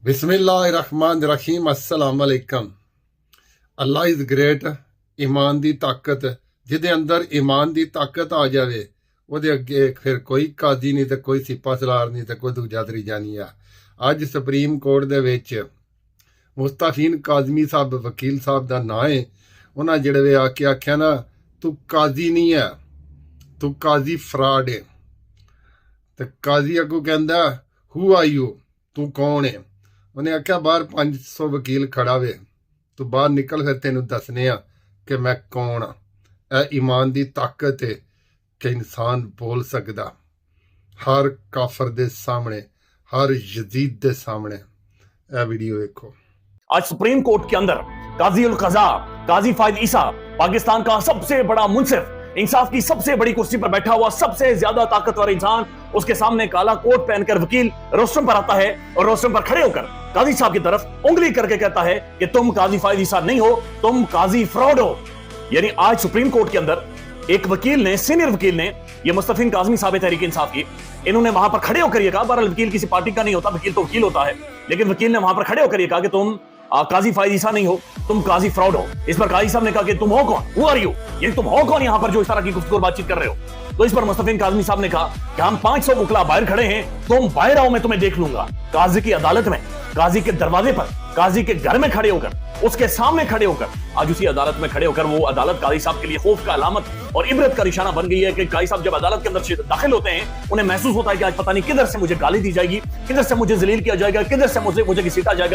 बिस्मिल्लाहिर्रहमानिर्रहीम अस्सलाम वालेकुम। अल्लाह इज़ ग्रेट। ईमान दी ताकत, जिहदे अंदर ईमान दी ताकत आ जाए ਉਹਦੇ ਅੱਗੇ ਫਿਰ ਕੋਈ ਕਾਜ਼ੀ नहीं तो कोई सिपा सलार नहीं तो कोई दूजा तरीजा नहीं आ। ਅੱਜ ਸੁਪਰੀਮ ਕੋਰਟ ਦੇ ਵਿੱਚ ਮੁਸਤਾਫੀਨ ਕਾਜ਼ਮੀ ਸਾਹਿਬ ਵਕੀਲ ਸਾਹਿਬ ਦਾ ਨਾਂ ਹੈ। ਉਹਨਾਂ ਜਿਹੜੇ ਵੇ ਆ ਕੇ ਆਖਿਆ ਨਾ, ਤੂੰ ਕਾਜ਼ੀ ਨਹੀਂ ਹੈ, ਤੂੰ ਕਾਜ਼ੀ ਫਰਾਡ ਹੈ। ਤੇ ਕਾਜ਼ੀ ਅੱਗੋਂ ਕਹਿੰਦਾ ਹੂ ਆਰ ਯੂ, ਤੂੰ ਕੌਣ ਹੈ। ਉਹਨੇ ਆਖਿਆ ਬਾਹਰ 500 ਵਕੀਲ ਖੜਾ ਵੇ, ਤੂੰ ਬਾਹਰ ਨਿਕਲ ਫਿਰ ਤੈਨੂੰ ਦੱਸਨੇ ਆ ਕਿ ਮੈਂ ਕੌਣ ਆ। ਇਹ ਈਮਾਨ ਦੀ ਤਾਕਤ ਹੈ कि इंसान बोल सकता हर काफर दे सामने, हर यजीद दे सामने। यह वीडियो देखो। आज सुप्रीम कोर्ट के अंदर काजी उल कज़ा काजी फायद ईसा, पाकिस्तान का सबसे बड़ा मुंसिफ, इंसाफ की सबसे बड़ी कुर्सी पर बैठा हुआ सबसे ज्यादा ताकतवर इंसान, उसके सामने काला कोट पहनकर वकील रोस्टम पर आता है और रोस्टम पर खड़े होकर काजी साहब की तरफ उंगली करके कहता है कि तुम काजी फायद ईसा नहीं हो, तुम काजी फ्रॉड हो। यानी आज सुप्रीम कोर्ट के अंदर एक वकील ने, सीनियर वकील ने, ये मुस्तफीन काज़मी साहब तहरीक इंसाफ की, इन्होंने वहां पर खड़े होकर ये कहा, बहरहाल वकील किसी पार्टी का नहीं होता, वकील तो वकील होता है, लेकिन वकील ने वहां पर खड़े होकर ये कहा कि तुम काजी फायद ईसा नहीं हो, तुम काजी फ्रॉड हो। इस पर काजी साहब ने कहा कि तुम हो कौन, हू आर यू, ये तुम हो कौन यहां पर जो इस तरह की गुफ्तगू और बातचीत कर रहे हो। तो इस पर मुस्तफीन काज़मी साहब ने कहा कि हम 500 वकला बाहर खड़े हैं, तुम बाहर आओ, मैं तुम्हें देख लूंगा। काजी की अदालत में, काजी के दरवाजे पर, काजी के घर में खड़े होकर, उसके सामने खड़े होकर, आज उसी अदालत में खड़े होकर वो अदालत काजी साहब के लिए खौफ का अलामत और इबरत का निशाना बन गई है कि काजी साहब जब अदालत के अंदर दाखिल होते हैं, उन्हें महसूस होता है कि आज पता नहीं किधर से मुझे गाली दी जाएगी, किधर से मुझे जलील किया जाएगा, किधर से मुझे घसीटा जाएगा।